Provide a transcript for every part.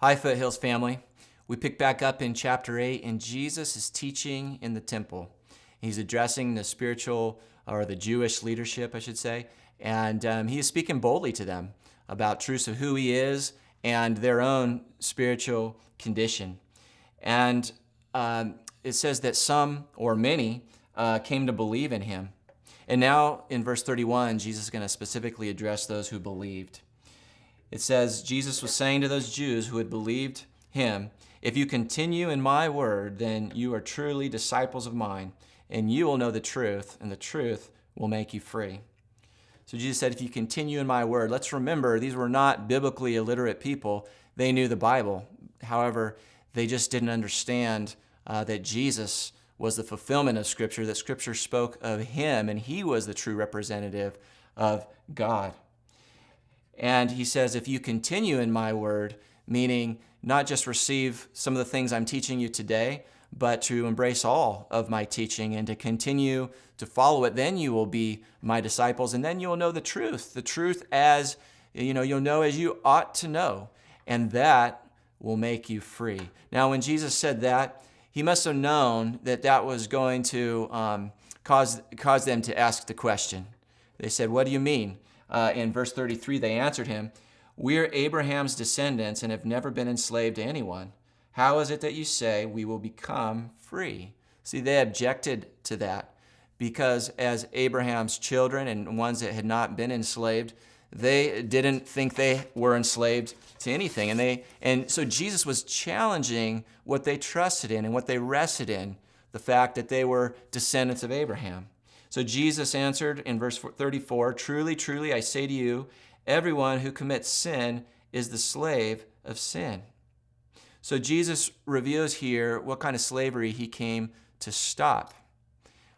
Hi, Foothills family. We pick back up in chapter 8, and Jesus is teaching in the temple. He's addressing the spiritual, or the Jewish leadership, I should say, and he is speaking boldly to them about truths of who he is and their own spiritual condition. And it says that some, or many, came to believe in him. And now in verse 31, Jesus is going to specifically address those who believed. It says, Jesus was saying to those Jews who had believed him, "If you continue in my word, then you are truly disciples of mine, and you will know the truth, and the truth will make you free." So Jesus said, if you continue in my word, let's remember these were not biblically illiterate people. They knew the Bible. However, they just didn't understand that Jesus was the fulfillment of Scripture, that Scripture spoke of him, and he was the true representative of God. And he says, if you continue in my word, meaning not just receive some of the things I'm teaching you today, but to embrace all of my teaching and to continue to follow it, then you will be my disciples, and then you'll know the truth as, you'll know as you ought to know, and that will make you free. Now, when Jesus said that, he must have known that that was going to cause them to ask the question. They said, what do you mean? In verse 33, they answered him, "We're Abraham's descendants and have never been enslaved to anyone. How is it that you say we will become free?" See, they objected to that because as Abraham's children and ones that had not been enslaved, they didn't think they were enslaved to anything. And so Jesus was challenging what they trusted in and what they rested in, the fact that they were descendants of Abraham. So Jesus answered in verse 34, "Truly, truly, I say to you, everyone who commits sin is the slave of sin." So Jesus reveals here what kind of slavery he came to stop.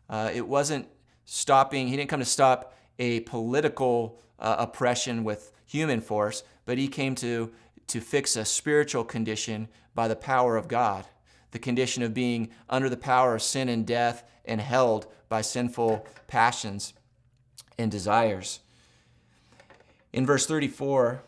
It wasn't stopping, he didn't come to stop a political oppression with human force, but he came to fix a spiritual condition by the power of God, the condition of being under the power of sin and death and held by sinful passions and desires. In verse 34,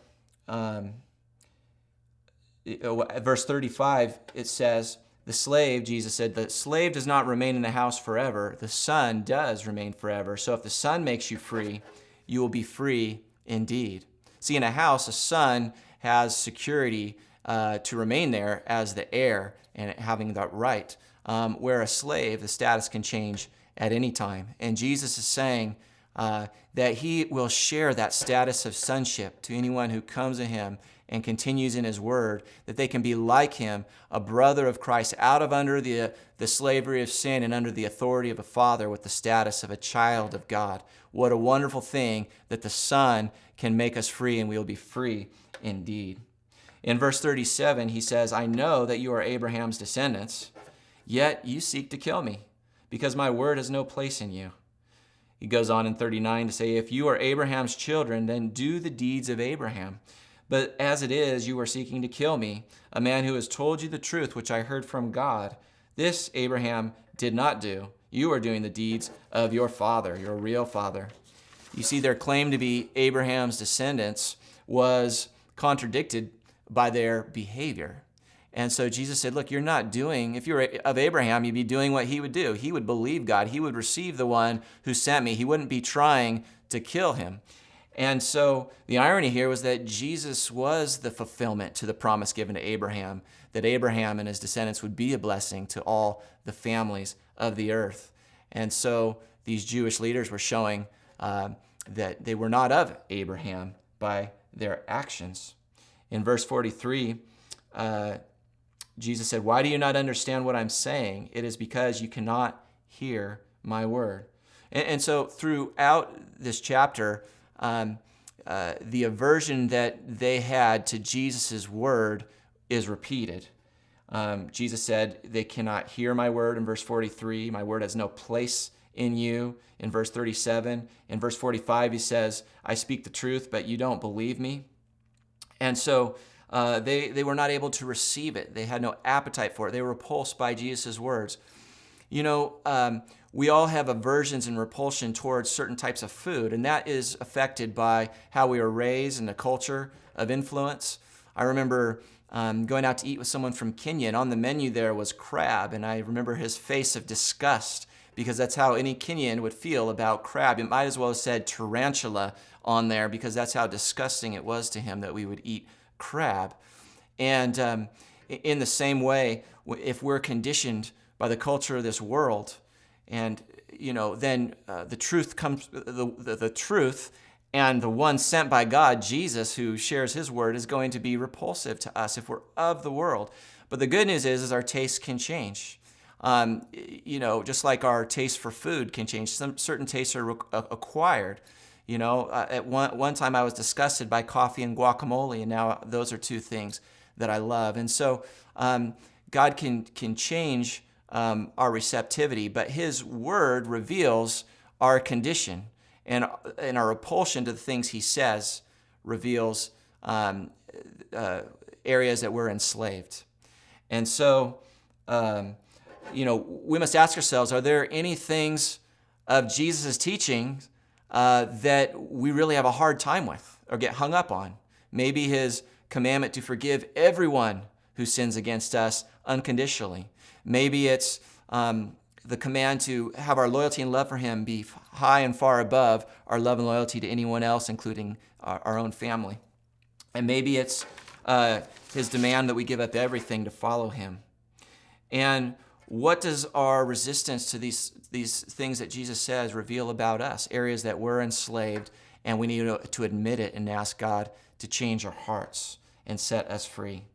verse 35, it says, Jesus said, "The slave does not remain in the house forever. The Son does remain forever. So if the Son makes you free, you will be free indeed." See, in a house, a son has security to remain there as the heir and having that right. Where a slave, the status can change at any time. And Jesus is saying that he will share that status of sonship to anyone who comes to him and continues in his word, that they can be like him, a brother of Christ, out of under the slavery of sin and under the authority of a father with the status of a child of God. What a wonderful thing that the Son can make us free, and we will be free indeed. In verse 37, he says, "I know that you are Abraham's descendants, yet you seek to kill me, because my word has no place in you." He goes on in 39 to say, "If you are Abraham's children, then do the deeds of Abraham. But as it is, you are seeking to kill me, a man who has told you the truth which I heard from God. This Abraham did not do. You are doing the deeds of your father," your real father. You see, their claim to be Abraham's descendants was contradicted by their behavior. And so Jesus said, look, you're not doing, if you're of Abraham, you'd be doing what he would do. He would believe God. He would receive the one who sent me. He wouldn't be trying to kill him. And so the irony here was that Jesus was the fulfillment to the promise given to Abraham, that Abraham and his descendants would be a blessing to all the families of the earth. And so these Jewish leaders were showing that they were not of Abraham by their actions. In verse 43, Jesus said, "Why do you not understand what I'm saying? It is because you cannot hear my word." And so throughout this chapter, the aversion that they had to Jesus' word is repeated. Jesus said, they cannot hear my word in verse 43. My word has no place in you in verse 37. In verse 45, he says, "I speak the truth, but you don't believe me." And so they were not able to receive it. They had no appetite for it. They were repulsed by Jesus' words. We all have aversions and repulsion towards certain types of food, and that is affected by how we are raised and the culture of influence. I remember going out to eat with someone from Kenya, and on the menu there was crab, and I remember his face of disgust, because that's how any Kenyan would feel about crab. It might as well have said tarantula on there, because that's how disgusting it was to him that we would eat crab. And in the same way, if we're conditioned by the culture of this world, and then the truth comes, the truth and the one sent by God, Jesus, who shares his word, is going to be repulsive to us if we're of the world. But the good news is our tastes can change. Just like our taste for food can change. Some certain tastes are acquired. At one time I was disgusted by coffee and guacamole, and now those are two things that I love. And so God can change our receptivity, but his word reveals our condition, and our repulsion to the things he says reveals areas that we're enslaved. And so, we must ask ourselves, are there any things of Jesus' teaching that we really have a hard time with or get hung up on? Maybe his commandment to forgive everyone who sins against us unconditionally. Maybe it's the command to have our loyalty and love for him be high and far above our love and loyalty to anyone else, including our own family. And maybe it's his demand that we give up everything to follow him. And what does our resistance to these things that Jesus says reveal about us? Areas that we're enslaved, and we need to admit it and ask God to change our hearts and set us free,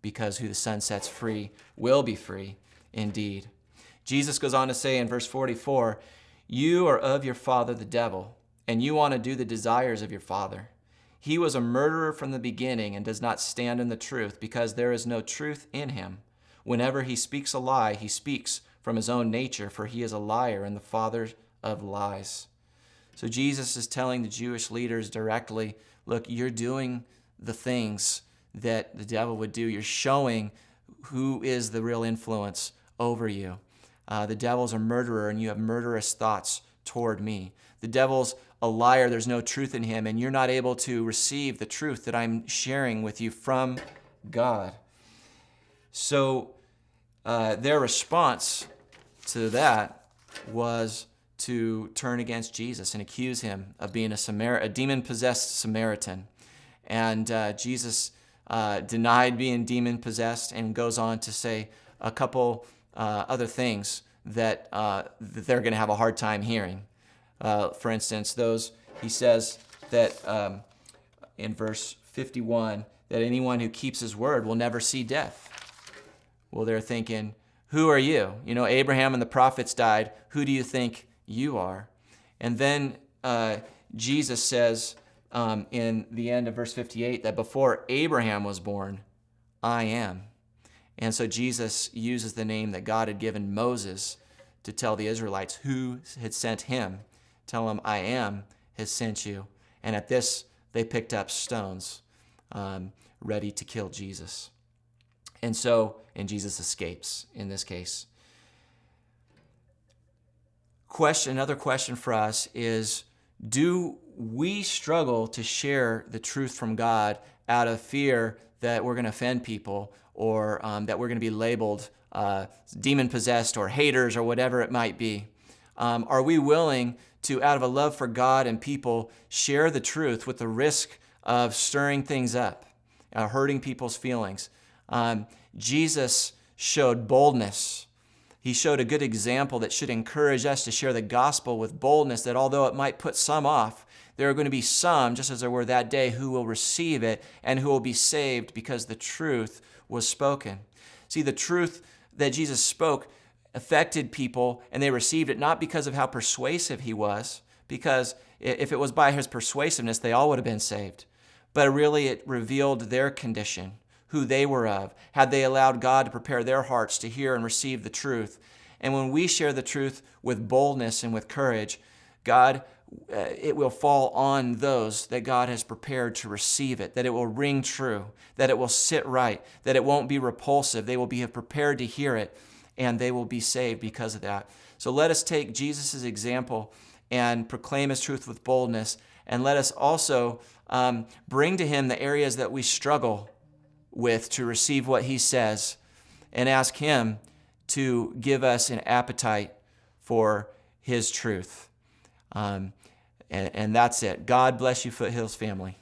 because who the Son sets free will be free indeed. Jesus goes on to say in verse 44, "You are of your father the devil, and you want to do the desires of your father. He was a murderer from the beginning and does not stand in the truth, because there is no truth in him. Whenever he speaks a lie, he speaks from his own nature, for he is a liar and the father of lies." So Jesus is telling the Jewish leaders directly, look, you're doing the things that the devil would do. You're showing who is the real influence over you. The devil's a murderer, and you have murderous thoughts toward me. The devil's a liar. There's no truth in him, and you're not able to receive the truth that I'm sharing with you from God. So their response to that was to turn against Jesus and accuse him of being a demon-possessed Samaritan. And Jesus denied being demon-possessed and goes on to say a couple other things that they're going to have a hard time hearing. For instance, he says that in verse 51, that anyone who keeps his word will never see death. Well, they're thinking, who are you? Abraham and the prophets died. Who do you think you are? And then Jesus says in the end of verse 58 that before Abraham was born, I am. And so Jesus uses the name that God had given Moses to tell the Israelites who had sent him. Tell him, I am has sent you. And at this, they picked up stones ready to kill Jesus. And Jesus escapes in this case. Another question for us is, do we struggle to share the truth from God out of fear that we're going to offend people, or that we're going to be labeled demon-possessed or haters or whatever it might be? Are we willing to, out of a love for God and people, share the truth with the risk of stirring things up, hurting people's feelings? Jesus showed boldness. He showed a good example that should encourage us to share the gospel with boldness, that although it might put some off, there are going to be some, just as there were that day, who will receive it and who will be saved because the truth was spoken. See, the truth that Jesus spoke affected people, and they received it not because of how persuasive he was, because if it was by his persuasiveness, they all would have been saved. But really, it revealed their condition, who they were of, had they allowed God to prepare their hearts to hear and receive the truth. And when we share the truth with boldness and with courage, it will fall on those that God has prepared to receive it, that it will ring true, that it will sit right, that it won't be repulsive. They will be prepared to hear it, and they will be saved because of that. So let us take Jesus' example and proclaim his truth with boldness, and let us also bring to him the areas that we struggle with to receive what he says and ask him to give us an appetite for his truth. And that's it. God bless you, Foothills family.